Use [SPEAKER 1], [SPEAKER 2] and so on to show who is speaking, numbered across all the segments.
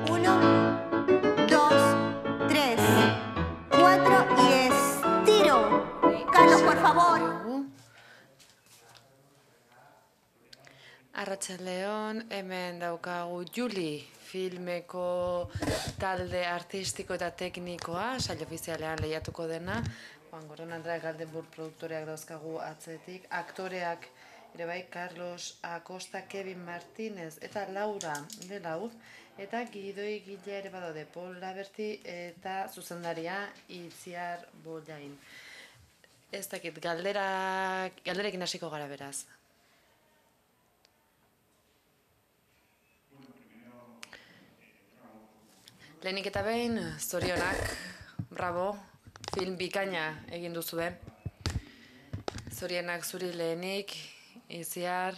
[SPEAKER 1] Uno, dos, tres, cuatro y estiro. Carlos, por favor.
[SPEAKER 2] Arratsaldeon, hemen daukagu Juli, filmeko talde artistiko eta teknikoa, sail ofizialean lehiatuko dena. Juan Gordon Andrea Galdenburg produktoreak dauzkagu atzetik, aktoreak ere bai, Carlos Acosta, Kevin Martínez eta Laura de Lauz, eta Gidoi Gila ere badaude, Paul Laberti eta zuzendaria Itziar Bollain. Ez dakit, galderekin hasiko gara beraz. Lehenik eta behin, zorionak, bravo, film bikaina egin duzue. Zorionak zuri lehenik, Itziar.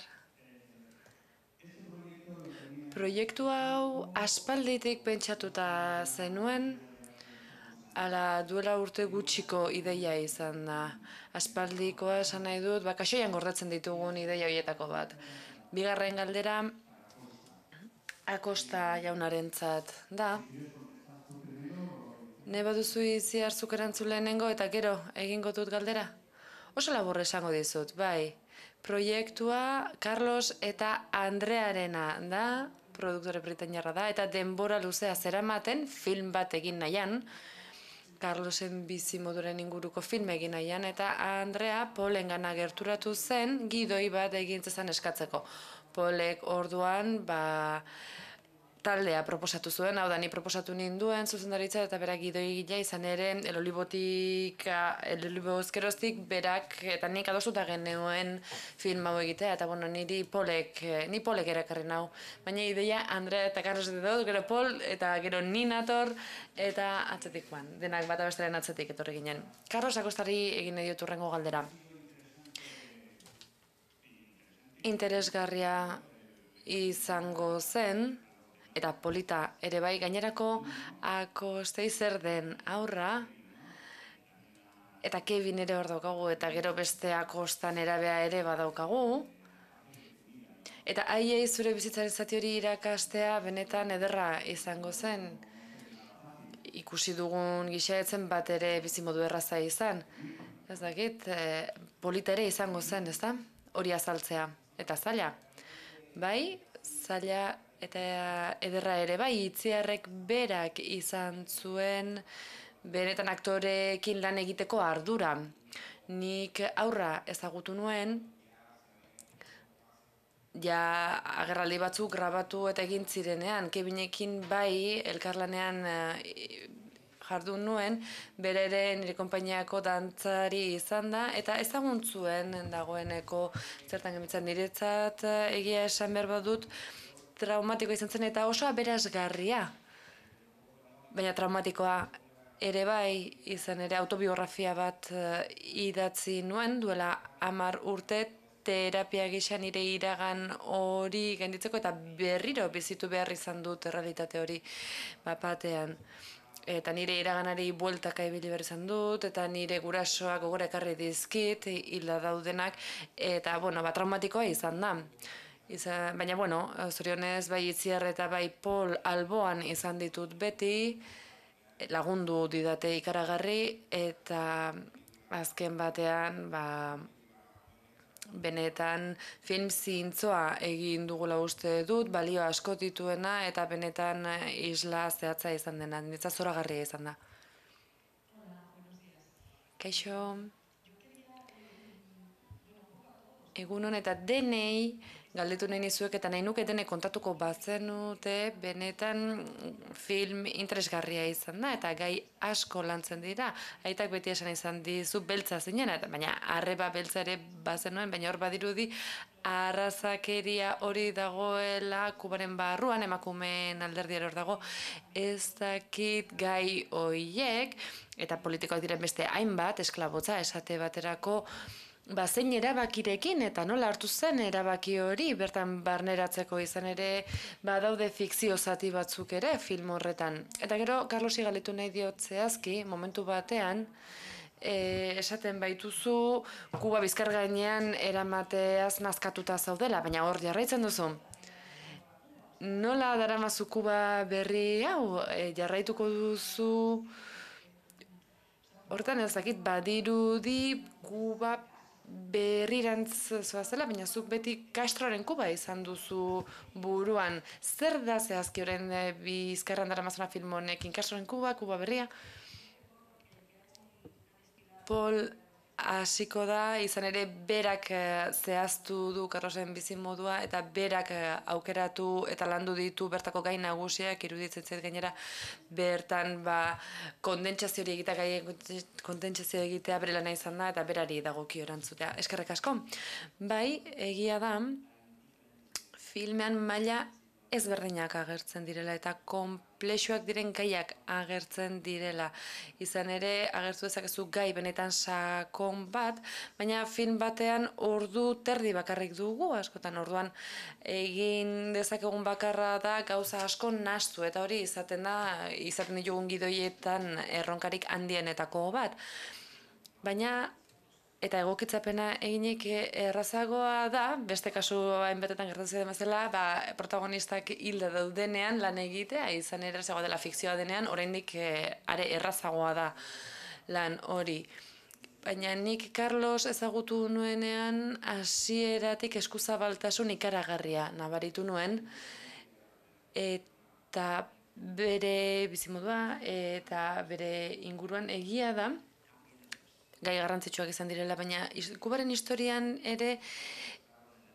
[SPEAKER 2] Proiektu hau aspalditik pentsatuta zenuen, ala duela urte gutxiko ideia izan da. Aspaldikoa esan nahi dut, kaxoian gordetzen ditugun ideia horietako bat. Bigarren galdera, Acosta jaunarentzat da. Ne baduzu Itziar zuk erantzun lehenengo eta gero egingo dut galdera? Oso labur esango dizut, bai. Proiektua Carlos eta Andrearena da, produktore britainiarra da, eta denbora luzea zeramaten film bat egin nahian, Carlosen bizimoduren inguruko film egin nahian, eta Andrea Paulengana gerturatu zen gidoi bat egin zezan eskatzeko. Paulek orduan, taldea proposatu zuen, hau da, ni proposatu ninduen zuzendaritza eta berak gidoi gila izan ere, el Olivo ezkeroztik berak eta nik adosuta genuen film hau egitea, eta bueno, ni Polek erakarri nau. Baina ideia Andrea eta Carlos dut, gero Paul eta gero ni nator eta atzetik denak bata bestaren atzetik etorri ginen. Carlos Acostari egin nahi dut hurrengo galdera. Interesgarria izango zen, eta polita ere bai, gainerako Acostei zer den aurra, eta Kevin ere hor daukagu, eta gero beste Acosta nerabea ere badaukagu. Eta haiei zure bizitzaren zati hori irakastea benetan ederra izango zen. Ikusi dugun gixaetzen bat ere bizimodu erraza izan. Ez dakit, polita ere izango zen, ezta? Hori azaltzea. Eta zaila. Bai, zaila eta ederra ere bai, Itziarrek berak izan zuen benetan aktoreekin lan egiteko ardura. Nik aurra ezagutu nuen, ja agerraldi batzuk grabatu eta egin zirenean, Kevinekin bai elkarlanean jardun nuen, bere ere nire konpainiako dantzari izan da, eta ezagun zuen dagoeneko zertan gemitzen niretzat egia esan behar badut, traumatikoa izan zen eta oso aberasgarria. Baina traumatikoa ere bai izan ere autobiografia bat idatzi nuen, duela 10 urte terapia gisa nire iragan hori genditzeko eta berriro bizitu behar izan dut errealitate hori batean. Eta nire iraganari bueltaka ibili behar izan dut, eta nire gurasoak gogora ekarri dizkit, hilda daudenak, eta traumatikoa izan da. Baina, zorionez, bai Itziar eta bai Paul alboan izan ditut beti, lagundu didate ikaragarri, eta azken batean, benetan film zintzoa egin dugula uste dut, balio asko dituena, eta benetan isla zehatza izan dena, niretzat zoragarria izan da. Kaixo, egunon eta denei, galdetu nahi nizuek eta nahi nuke denek kontatuko bazenute, benetan film interesgarria izan da, eta gai asko lantzen dira. Aitak beti esan izan dizu beltza zinen, baina arreba beltza ere bazenuen, baina hor badirudi arrazakeria hori dagoela Kubaren barruan, emakumeen alderdiar hor dago, ez dakit gai horiek, eta politikoak diren beste hainbat, esklabotza esate baterako, zein erabakirekin eta nola hartu zen erabaki hori, bertan barneratzeko izan ere badaude fikzio zati batzuk ere film horretan. Eta gero, Carlosi galdetu nahi diot zehazki, momentu batean, esaten baituzu Kuba bizkar gainean eramateaz nazkatuta zaudela, baina hor jarraitzen duzu. nola daramazu Kuba berri hau? Jarraituko duzu hortan ez dakit badirudi Kuba berrirantz zoazela, baina zuk beti Castroren Kuba izan duzu buruan. Zer da zehazki orain bizkarran daramazuna film honekin? Castroren Kuba, Kuba berria? Paul hasiko da, izan ere berak zehaztu du Carlosen bizimodua eta berak aukeratu eta landu ditu bertako gai nagusiak, iruditzen zait gainera bertan kondentsazio hori kondentsazio egitea bere lana izan da eta berari dagokio erantzutea. Eskerrik asko. Bai, egia da, filmean maila ezberdinak agertzen direla eta konplexuak diren gaiak agertzen direla. Izan ere, agertu dezakezu gai benetan sakon bat, baina film batean ordu terdi bakarrik dugu, askotan orduan egin dezakegun bakarra da gauza asko nahastu, eta hori izaten ditugun gidoietan erronkarik handienetako bat. Baina eta egokitzapena eginik errazagoa da, beste kasu hainbatetan gertatzen den bezala, protagonistak hilda daudenean lan egitea, izan ere errazagoa dela fikzioa denean, oraindik are errazagoa da lan hori. Baina nik Carlos ezagutu nuenean hasieratik eskuzabaltasun ikaragarria nabaritu nuen, eta bere bizimodua eta bere inguruan egia da, gai garrantzitsuak izan direla, baina Kubaren historian ere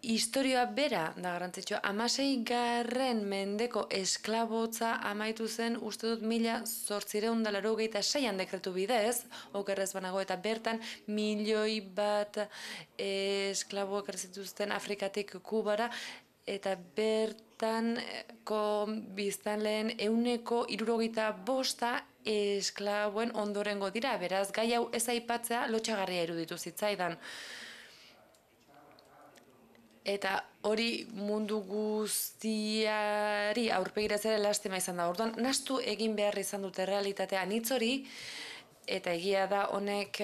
[SPEAKER 2] historioa bera da garrantzitsua. 16. mendeko esklabotza amaitu zen, uste dut 1886an dekretu bidez, okerrez banago, eta bertan 1.000.000 esklaboak zituzten Afrikatik Kubara, eta bertanko biztanleen 75% esklaboen ondorengo dira, beraz, gai hau ez aipatzea lotxagarria iruditu zitzaidan. Eta hori mundu guztiari aurpegiratzea lastima izan da. Orduan, nahastu egin behar izan dute realitatea anitz hori, eta egia da honek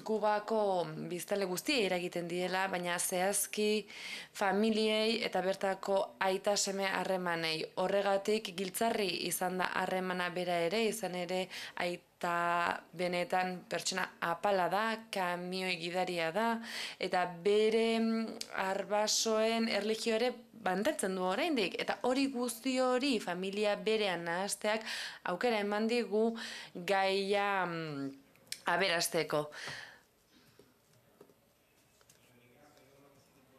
[SPEAKER 2] Kubako biztanle guztiei eragiten diela, baina zehazki familiei eta bertako aita seme harremanei. Horregatik giltzarri izan da harremana bera ere, izan ere aita benetan pertsona apala da, kamioi gidaria da, eta bere arbasoen erlijio ere bandatzen du oraindik, eta hori guzti hori familia berean nahasteak aukera eman digu gaia aberasteko.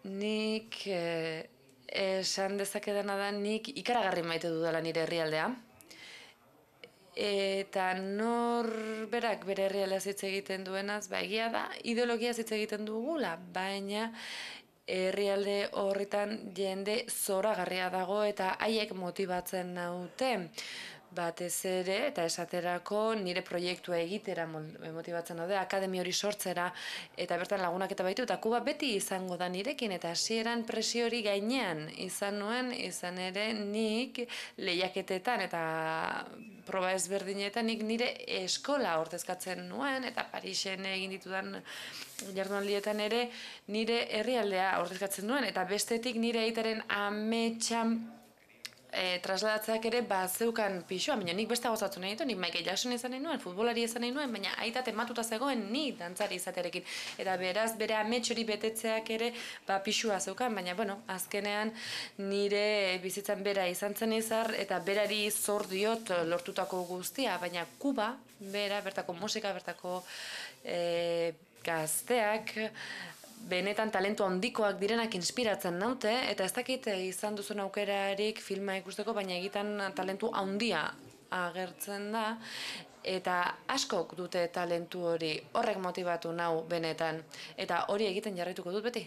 [SPEAKER 2] Nik esan dezakedana da nik ikaragarri maite dudala nire herrialdea. Eta norberak bere herrialdea hitz egiten duenaz, egia da, ideologia hitz egiten dugula, baina herrialde horretan jende zoragarria dago eta haiek motibatzen naute. Batez ere, eta esaterako nire proiektua egitera motibatzen daude, akademi hori sortzera, eta bertan lagunak eta baitu, eta Kuba beti izango da nirekin, eta hasieran presio hori gainean izan nuen, izan ere nik lehiaketetan eta proba ezberdinetan nik nire eskola ordezkatzen nuen, eta Parisen egin ditudan jardunaldietan ere nire herrialdea ordezkatzen nuen, eta bestetik nire aitaren ametsan trasladatzeak ere zeukan pixua, baina nik beste gozatu nahi ditu, nik Michael Jackson izan nahi nuen, futbolari izan nahi nuen, baina aita tematuta zegoen ni dantzari izatearekin. Eta beraz, bere amets hori betetzeak ere pixua zeukan, baina, azkenean nire bizitzan bera izan zen izar, eta berari zor diot lortutako guztia, baina Kuba, bera, bertako musika, bertako gazteak, benetan talentu handikoak direnak inspiratzen naute, eta ez dakit izan duzun aukerarik filma ikusteko, baina egitan talentu handia agertzen da, eta askok dute talentu hori, horrek motibatu nau benetan, eta hori egiten jarraituko dut beti.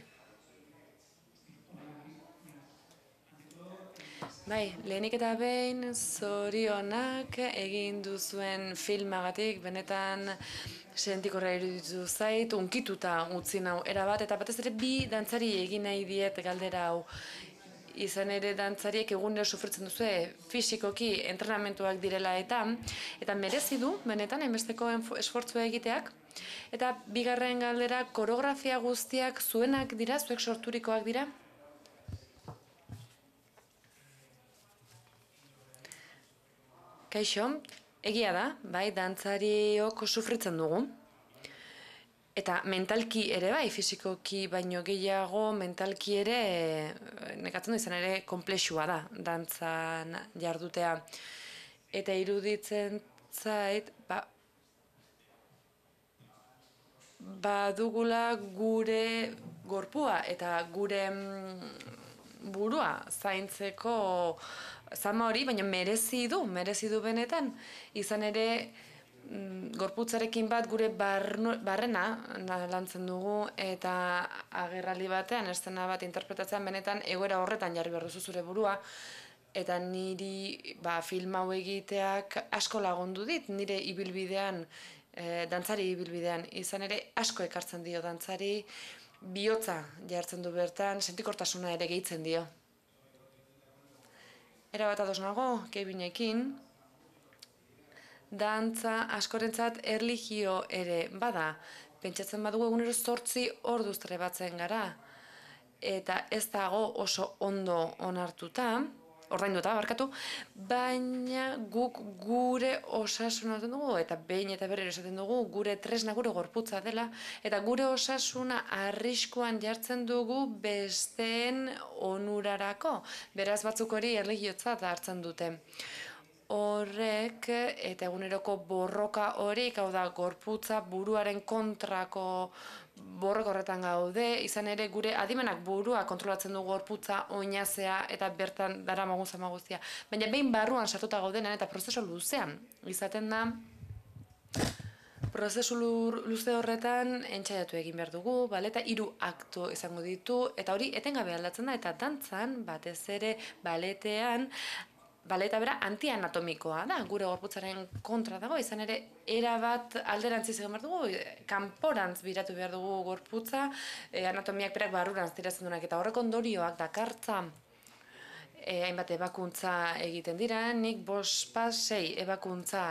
[SPEAKER 2] Bai, lehenik eta behin zorionak egin duzuen filmagatik, benetan sentikorra iruditu zait, unkituta utzi nau erabat, eta batez ere bi dantzari egin nahi diet galdera hau. Izan ere dantzariek egunero sufritzen duzu fisikoki entrenamentuak direla eta merezi du, benetan, enbesteko esfortzua egiteak. Eta bigarren galdera, koreografia guztiak zuenak dira, zuek sorturikoak dira? Kaixo, egia da, bai, dantzariok sufritzen dugu. Eta mentalki ere bai, fisikoki baino gehiago, mentalki ere, nekatzen du izan ere, konplexua da, dantzan jardutea. Eta iruditzen zait, badugula gure gorpua eta gure burua zaintzeko zama hori, baina merezi du benetan. Izan ere, gorputzarekin bat gure barrena lantzen dugu eta agerraldi batean, eszena bat interpretatzean benetan egoera horretan jarri behar duzu zure burua. Eta niri film hau egiteak asko lagundu dit, nire ibilbidean, dantzari ibilbidean, izan ere asko ekartzen dio dantzari, bihotza jartzen du bertan, sentikortasuna ere gehitzen dio. Era bat ados nago, Kevinekin, dantza askorentzat erlijio ere bada. Pentsatzen badugu egunero 8 orduz trebatzen gara, eta ez dago oso ondo onartuta, ordainduta, barkatu, baina guk gure osasuna dugu, eta behin eta berriro esaten dugu, gure tresna, gure gorputza dela, eta gure osasuna arriskuan jartzen dugu besteen onurarako. Beraz batzuk hori erlijiotzat hartzen dute. Horrek eta eguneroko borroka horik, hau da, gorputza buruaren kontrako borroka horretan gaude, izan ere gure adimenak burua kontrolatzen du gorputza, oinazea eta bertan daramagun zama guztia. Baina behin barruan sartuta gaudenean eta prozesu luzean izaten da, prozesu luze horretan entxaiatu egin behar dugu, baleta 3 aktu izango ditu, eta hori etengabe aldatzen da, eta dantzan, batez ere baletean, baleta bera antianatomikoa da, gure gorputzaren kontra dago, izan ere erabat alderantziz egin behar dugu, kanporantz biratu behar dugu gorputza, anatomiak berak barrurantz tiratzen duenak, eta horrek ondorioak dakartza hainbat ebakuntza egiten dira, nik 5-6 ebakuntza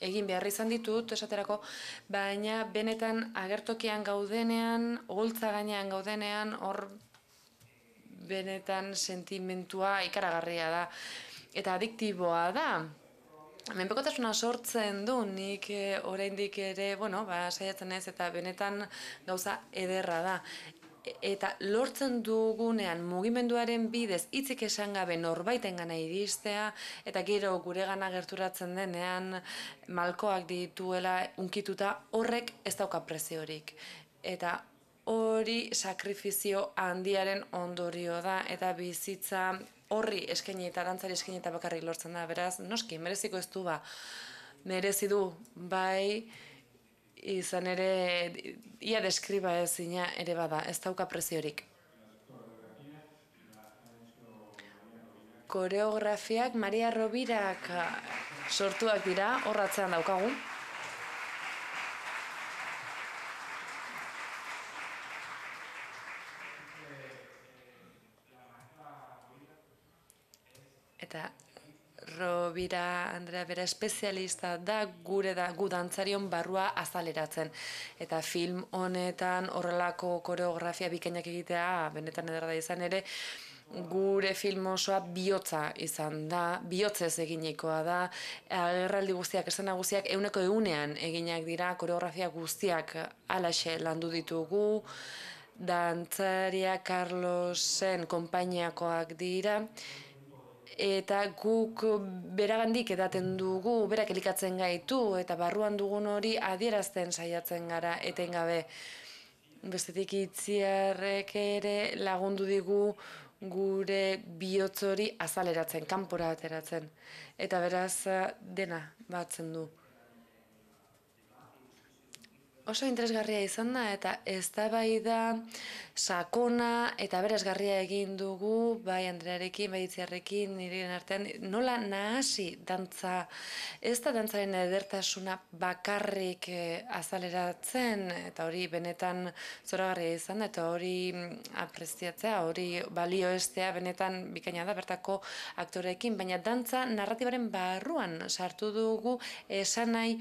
[SPEAKER 2] egin behar izan ditut, esaterako, baina benetan agertokian gaudenean, oholtza gainean gaudenean, hor benetan sentimentua ikaragarria da. Eta adiktiboa da. Menpekotasuna sortzen du, nik oraindik ere, saiatzen ez, eta benetan gauza ederra da. Eta lortzen dugunean mugimenduaren bidez hitzik esan gabe norbaitengana iristea, eta gero guregana gerturatzen denean malkoak dituela unkituta, horrek ez dauka preziorik. Eta hori sakrifizio handiaren ondorio da, eta bizitza horri eskaini eta dantzari eskaini eta bakarrik lortzen da, beraz, noski, mereziko ez du merezi du, bai, izan ere, ia deskriba ezina ere bada, ez dauka preziorik. Koreografiak Maria Robirak sortuak dira, horratzean daukagu. Eta Robira Andrea bera espezialista da gu dantzarion barrua azaleratzen. Eta film honetan horrelako koreografia bikainak egitea, benetan ederra da izan ere, gure film osoa bihotza izan da, bihotzez eginekoa da, agerraldi guztiak, eszena guztiak 100% eginak dira, koreografia guztiak halaxe landu ditugu, dantzaria Carlosen konpainiakoak dira, eta guk beragandik edaten dugu, berak elikatzen gaitu, eta barruan dugun hori adierazten saiatzen gara etengabe. Bestetik Itziarrek ere lagundu digu gure bihotz hori azaleratzen, kanpora ateratzen. Eta beraz dena batzen du. Oso interesgarria izan da, eta eztabaida sakona eta beresgarria egin dugu, bai Andrearekin, bai Itziarrekin, niren artean, nola nahasi dantza, ez da dantzaren edertasuna bakarrik azaleratzen, eta hori benetan zoragarria izan da, eta hori apreziatzea, hori balioestea benetan bikaina da bertako aktoreekin, baina dantza narratibaren barruan sartu dugu esanai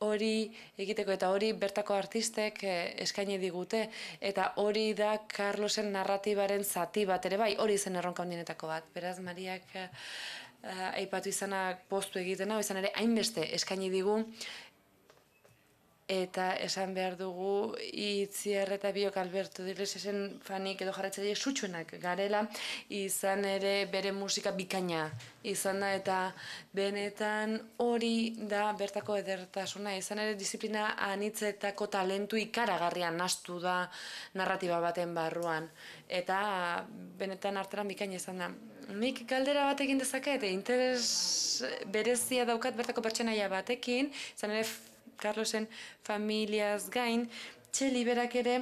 [SPEAKER 2] hori egiteko, eta hori bertako artistek eskaini digute, eta hori da Carlosen narratibaren zati bat ere bai, hori zen erronka handienetako bat. Beraz, Mariak aipatu izanak poztu egiten hau, izan ere hainbeste eskaini digu, eta esan behar dugu Itziar eta biok Alberto Iglesiasen fanik edo jarraitzaile sutsuenak garela, izan ere bere musika bikaina izan da, eta benetan hori da bertako edertasuna, izan ere disiplina anitzetako talentu ikaragarrian nahastu da narratiba baten barruan, eta benetan hartaran bikaina izan da. Nik galdera bat egin dezaket, interes berezia daukat bertako pertsonaia batekin, izan ere Carlosen familiaz gain, Txeli berak ere,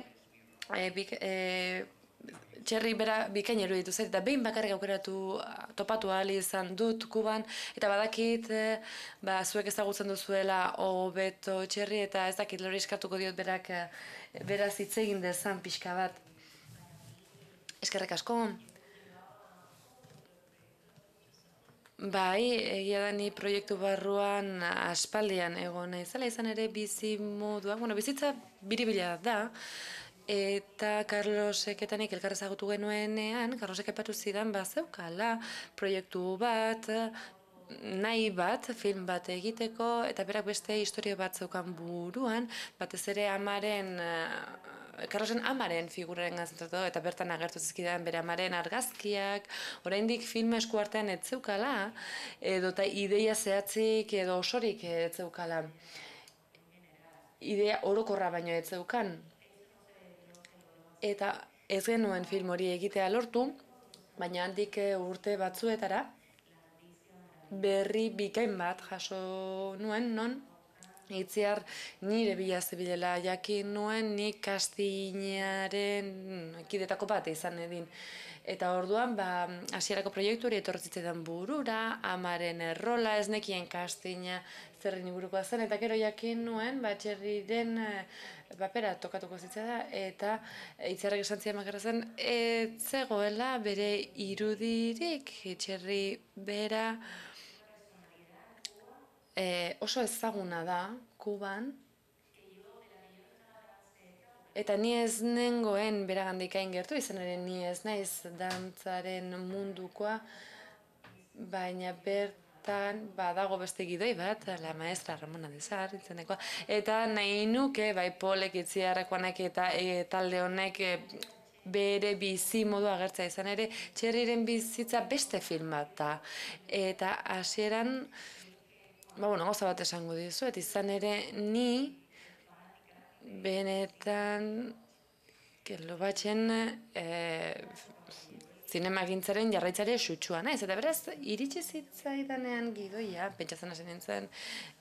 [SPEAKER 2] Txerri bera bikain eruditu zait, eta behin bakarrik aukeratu topatu ahal izan dut Kuban, eta badakit, zuek ezagutzen duzuela hobeto Txerri, eta ez dakit lori eskartuko diot berak beraz hitz egin dezan pixka bat. Eskerrik asko. Bai, egia da ni proiektu barruan aspaldian egon naizela, izan ere bizimodua, bizitza biribila da, eta Carlosek eta nik elkar ezagutu genuenean, Carlosek aipatu zidan bazeukala proiektu bat, nahi bat, film bat egiteko, eta berak beste historia bat zeukan buruan, batez ere Carlosen amaren figuraren zentratu, eta bertan agertu zizkidan bere amaren argazkiak, oraindik film esku artean ez zeukala, edo eta ideia zehatzik edo osorik ez zeukala. Idea orokorra baino ez zeukan. Eta ez genuen film hori egitea lortu, baina handik urte batzuetara, berri bikain bat jaso nuen, non Itziar nire bila zebilela jakin nuen, nik kastinaren kidetako bat izan edin. Eta orduan, hasierako proiektu hori etortzitzen burura, amaren errola, ez nekien kastina zerren ingurukoa zen, eta gero jakin nuen, Txerriren papera tokatuko zitzea da, eta Itziarrak esan zian makarra zen, ez zegoela bere irudirik, Txerri bera, oso ezaguna da, Kuban, eta ni ez nengoen beragandik hain gertu, izan ere ni ez naiz dantzaren mundukoa, baina bertan badago beste gidoi bat, la maestra Ramona de Sar, itzenekoa, eta nahi nuke, Polek, Itziarrekoanek eta talde honek bere bizi modu agertzea, izan ere Txerriren bizitza beste film bat da, eta hasieran gauza bat esango dizuet, izan ere ni benetan Lobatxen zinemagintzaren jarraitzare sutsua naiz, eta beraz iritsi zitzaidanean gidoia, pentsatzen hasi nintzen,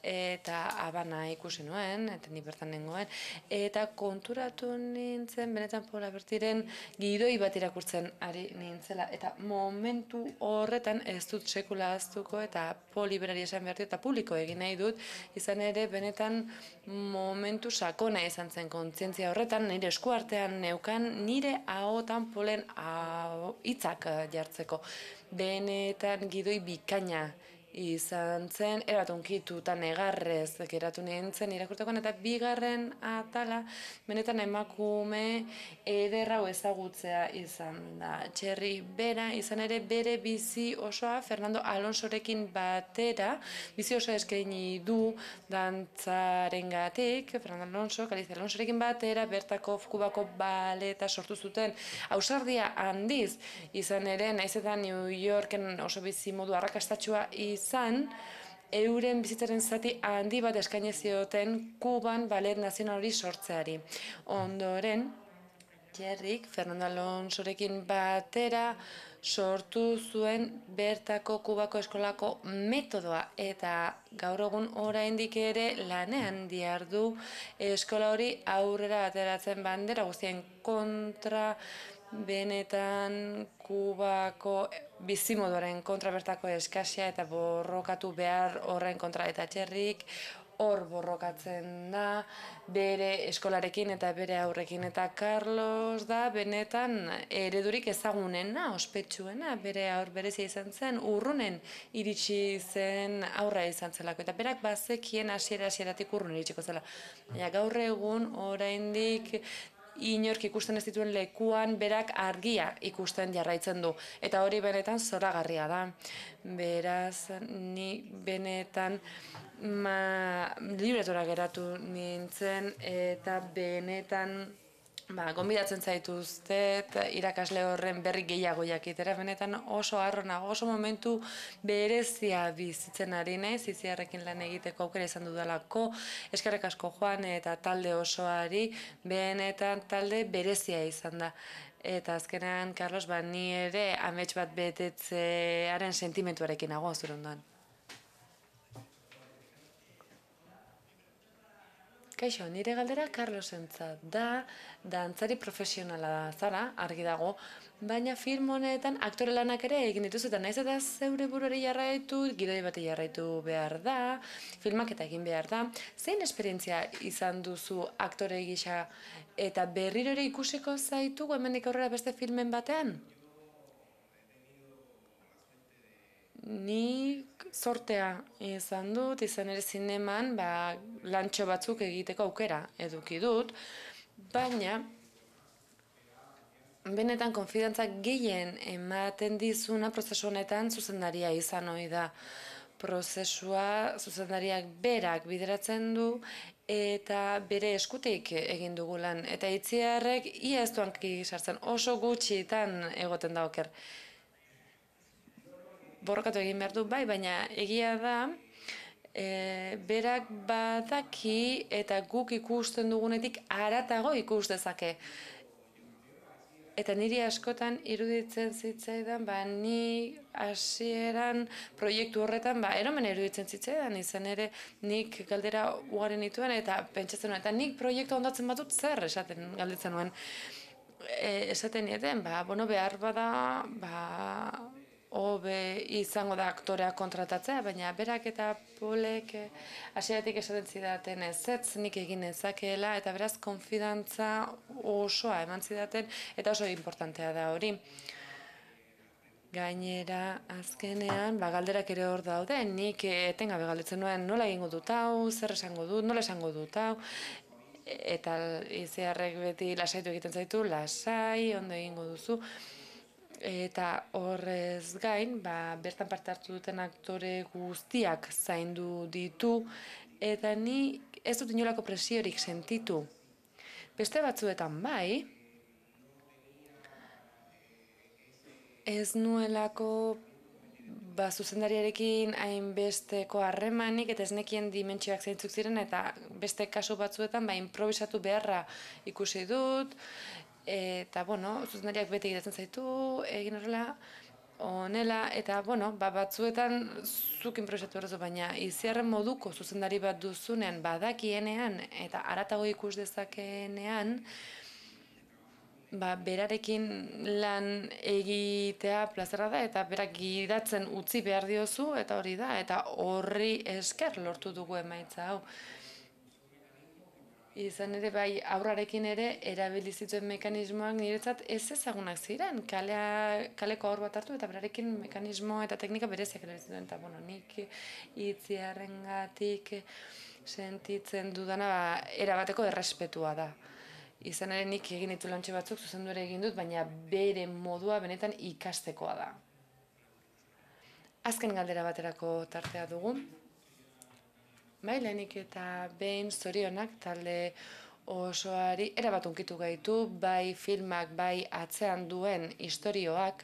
[SPEAKER 2] eta Habana ikusi nuen, eta ni bertan nengoen, eta konturatu nintzen, benetan Paula Bertiren gidoi bat irakurtzen ari nintzela, eta momentu horretan ez dut sekula ahaztuko, eta Poli berari esan behar dut, eta publiko egin nahi dut, izan ere benetan momentu sakona izan zen kontzientzia horretan, nire eskuartean neukan, nire ahotan Polen hitzak jartzeko. Benetan gidoi bikaina izan zen, erabat unkituta negarrez geratu nintzen irakurtekoan, eta bigarren atala benetan emakume eder hau ezagutzea izan da. Txerri bera izan ere bere bizi osoa Fernando Alonsorekin batera, bizi osoa eskaini du dantzarengatik, Fernando Alonso, Galicia Alonsorekin batera, bertako Kubako baleta sortu zuten, ausardia handiz izan ere, naiz eta New Yorken oso bizi modu arrakastatsua izan, euren bizitzaren zati handi bat eskaini zioten Kuban balet nazional hori sortzeari. Ondoren, Txerrik, Fernando Alonsorekin batera sortu zuen bertako Kubako eskolako metodoa, eta gaur egun oraindik ere lanean dihardu eskola hori aurrera ateratzen bandera guztien kontra, benetan Kubako bizimoduaren kontra, bertako eskasia eta borrokatu behar horren kontra, eta Txerrik hor borrokatzen da, bere eskolarekin eta bere aurrekin, eta Carlos da benetan eredurik ezagunena, ospetsuena, bere aur berezia izan zen, urrunen iritsi zen aurra izan zelako, eta berak bazekien hasieratik urrun iritsiko zela. Gaur egun oraindik inork ikusten ez dituen lekuan berak argia ikusten jarraitzen du. Eta hori benetan zoragarria da. Beraz, ni benetan libretora geratu nintzen eta benetan gonbidatzen zaituztet irakasle horren berri gehiago jakitera, benetan oso harro nago, oso momentu berezia bizitzen ari naiz, Itziarrekin lan egiteko aukera izan dudalako, eskerrik asko Joan eta talde osoari, benetan talde berezia izan da. Eta azkenean, Carlos, ni ere amets bat betetzearen sentimentuarekin nago zure ondoan. Kaixo, nire galdera Carlosentzat da, dantzari profesionala zara, argi dago, baina film honetan aktore lanak ere egin dituzu eta naiz eta zeure buruari jarraitu, gidoi bati jarraitu behar da, filmak eta egin behar da. Zein esperientzia izan duzu aktore gisa eta berriro ere ikusiko zaitugu hemendik aurrera beste filmen batean? Nik zortea izan dut, izan ere zineman lantxo batzuk egiteko aukera eduki dut, baina benetan konfidantza gehien ematen dizuna prozesu honetan zuzendaria izan ohi da. Prozesua zuzendariak berak bideratzen du eta bere eskutik egin dugu lan. Eta Itziarrek ia ez duan sartzen oso gutxitan egoten da oker. Borrokatu egin behar du, bai, baina egia da, berak badaki eta guk ikusten dugunetik haratago ikus dezake. Eta niri askotan iruditzen zitzaidan, ni hasieran proiektu horretan, eromen iruditzen zitzaidan, izan ere nik galdera ugaren nituen eta pentsatzen nuen, eta nik proiektu ondatzen batut zer esaten galdetzen nuen. Esaten nieten, behar bada, hobe izango da aktorea kontratatzea, baina berak eta Polek hasieratik esaten zidaten ezetz nik egin nezakeela eta beraz konfidantza osoa eman zidaten eta oso importantea da hori. Gainera, azkenean, galderak ere hor daude, nik etengabe galdetzen nuen nola egingo dut hau, zer esango dut, nola esango dut hau, eta Itziarrek beti lasaitu egiten zaitu, lasai, ondo egingo duzu. Eta horrez gain, bertan parte hartu duten aktore guztiak zaindu ditu, eta ni ez dut inolako presiorik sentitu. Beste batzuetan bai, ez nuelako zuzendariarekin hainbesteko harremanik eta ez nekien dimentsioak zeintzuk ziren, eta beste kasu batzuetan improvisatu beharra ikusi dut, eta, zuzendariak beti egiten zaitu, egin horrela, honela, eta, batzuetan zuk improvisatu horrezu, baina Itziarren moduko zuzendari bat duzunean, badakienean, eta haratago ikus dezakeenean, berarekin lan egitea plazera da, eta berak gidatzen utzi behar diozu, eta hori da, eta horri esker lortu dugu emaitza hau. Izan ere aurrarekin ere erabili zituen mekanismoak niretzat ez ezagunak ziren. Kaleko aur bat hartu eta berarekin mekanismo eta teknika bereziak erabiltzen zituen. Eta nik Itziarrengatik sentitzen dudana erabateko errespetua da. Izan ere nik egin ditu lantxe batzuk zuzendu ere egin dut, baina bere modua benetan ikastekoa da. Azken galdera baterako tartea dugu. Lehenik eta behin zorionak talde osoari erabat hunkitu gaitu, bai filmak, bai atzean duen istorioak.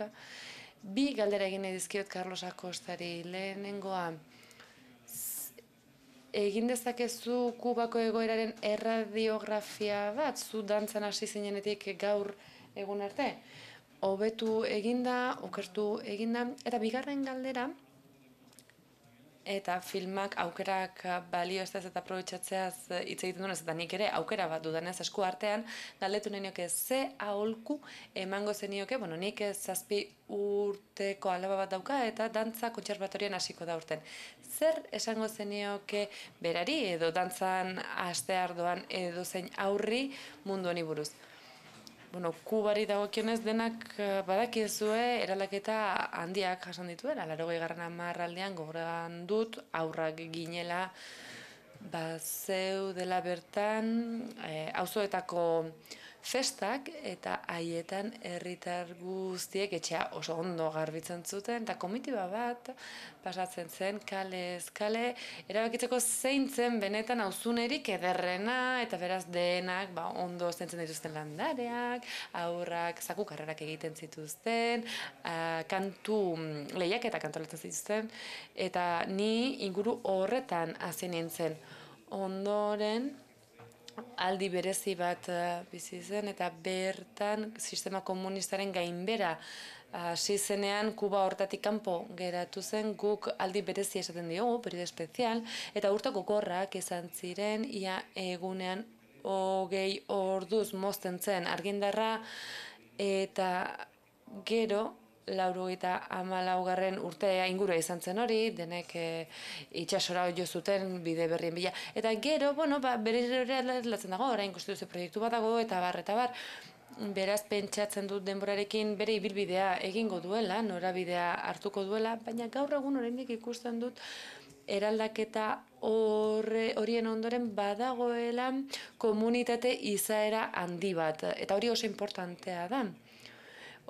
[SPEAKER 2] Bi galdera egin dizkiot Carlos Acostari. Lehenengoa, egin dezakezu Kubako egoeraren erradiografia bat, zu dantzan hasi zinenetik gaur egun arte? Hobetu eginda, okertu eginda, eta bigarren galdera, eta filmak aukerak balioestaz eta aprobetxatzeaz hitz egiten duenez, eta nik ere aukera bat dudanez esku artean, galdetu nahi nioke ze aholku emango zenioke, nik 7 urteko alaba bat dauka eta dantza kontserbatorioan hasiko da urten. Zer esango zenioke berari edo dantzan hastear doan edo zein aurri mundu honi buruz? Kubari dagokionez denak badakizue eraldaketa handiak jasan dituela. 80. hamarraldean gogoran dut aurrak ginela zeudela bertan auzoetako festak eta haietan herritar guztiek etxea oso ondo garbitzen zuten eta komitiba bat pasatzen zen kalez kale erabakitzeko zein zen benetan auzunerik ederrena eta beraz denak ondo zaintzen dituzten landareak, aurrak zaku karrerak egiten zituzten, kantu lehiaketak antolatzen zituzten eta ni inguru horretan hasi nintzen. Ondoren aldi berezi bat bizi zen eta bertan sistema komunistaren gainbera hasi zenean Kuba hortatik kanpo geratu zen, guk aldi berezi esaten diogu, periodo espezial, eta urte gogorrak izan ziren, ia egunean 20 orduz mozten zen argindarra, eta gero 94. urtea ingurua izan zen hori, denek itsasora jo zuten bide berrien bila. Eta gero, berriro aldatzen dago, orain konstituzio proiektu bat dago, eta bar. Beraz, pentsatzen dut denborarekin bere ibilbidea egingo duela, norabidea hartuko duela, baina gaur egun oraindik ikusten dut eraldaketa horien ondoren badagoela komunitate izaera handi bat, eta hori oso importantea da.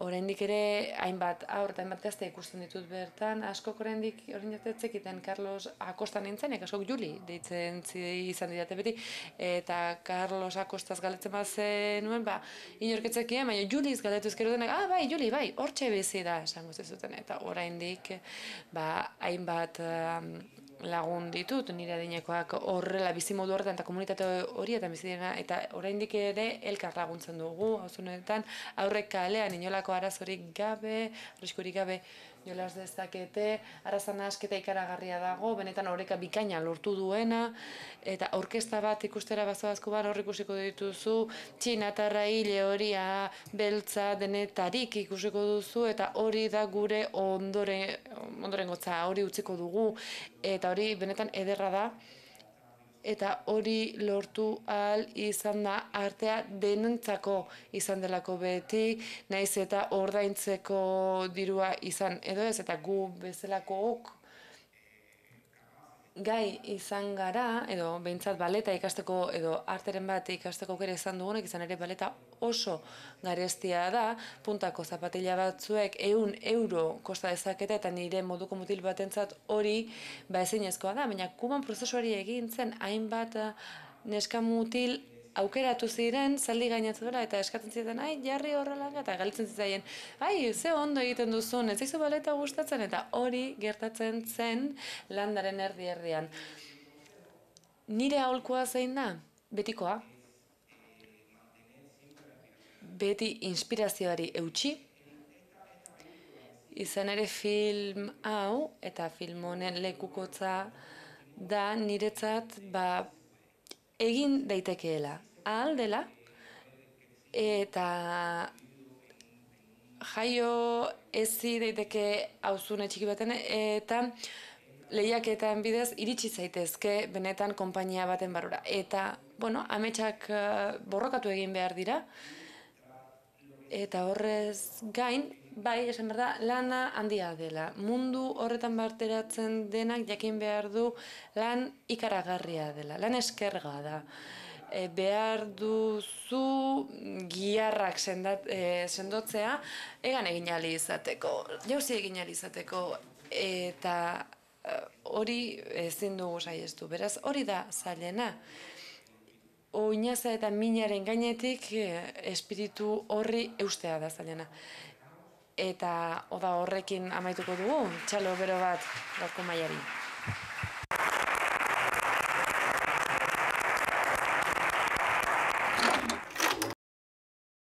[SPEAKER 2] Oraindik ere hainbat haur eta hainbat gazte ikusten ditut bertan, askok oraindik jatetzekiten Carlos Acosta nintzen, askok Juli deitzen izan didate beti, eta Carlos Acostaz galetzen bat zenuen, inorketzekien, baina Juliz galetu ezkero denak, bai, Juli, bai, hortxe bizi da, esango zizuten, eta oraindik hainbat lagun ditut, nire adinekoak horrela bizimodu horretan eta komunitate horietan bizi dira, eta oraindik ere elkar laguntzen dugu, auzonetan aurrek kalean inolako arazorik gabe, arriskurik gabe jolas dezakete, arraza nahasketa ikaragarria dago, benetan oreka bikaina lortu duena, eta orkesta bat ikustera bazoazkuban hor ikusiko dituzu, txinatarra, hile horia, beltza, denetarik ikusiko duzu, eta hori da gure ondorengotza, hori utziko dugu, eta hori benetan ederra da, eta hori lortu ahal izan da artea denentzako izan delako beti, naiz eta ordaintzeko dirua izan edo ez, eta gu bezalakook gai izan gara, edo behintzat baleta ikasteko, edo arteren bat ikasteko aukera izan dugunek, izan ere baleta oso garestia da, puntako zapatila batzuek 100 euro kosta dezakete, eta nire moduko mutil batentzat hori ezinezkoa da, baina Kuban prozesuari egin zen hainbat neska mutil aukeratu ziren, zaldi gainatzen dela, eta eskatzen ziren, jarri horrela, eta galitzen zitzaien, ze ondo egiten duzun, ez zaizu baleta gustatzen, eta hori gertatzen zen landaren erdi-erdian. Nire aholkoa zein da? Betikoa. Beti inspirazioari eutsi. Izan ere film hau, eta film honen lekukotza da niretzat, egin daitekeela, ahal dela, eta jaio ezi daiteke auzune txiki baten, eta lehiaketan bidez iritsi zaitezke benetan konpainia baten barrura. Eta, ametsak borrokatu egin behar dira, eta horrez gain, bai, esan behar da, lana handia dela. Mundu horretan barteratzen denak jakin behar du lan ikaragarria dela, lan eskerga da. Behar duzu giharrak sendotzea, egan egin ahal izateko, jauzi egin ahal izateko, eta hori ezin dugu saihestu. Beraz, hori da zailena. Oinaza eta minaren gainetik espiritu horri eustea da zailena. Eta horrekin amaituko dugu, txalo bero bat gaurko maiari.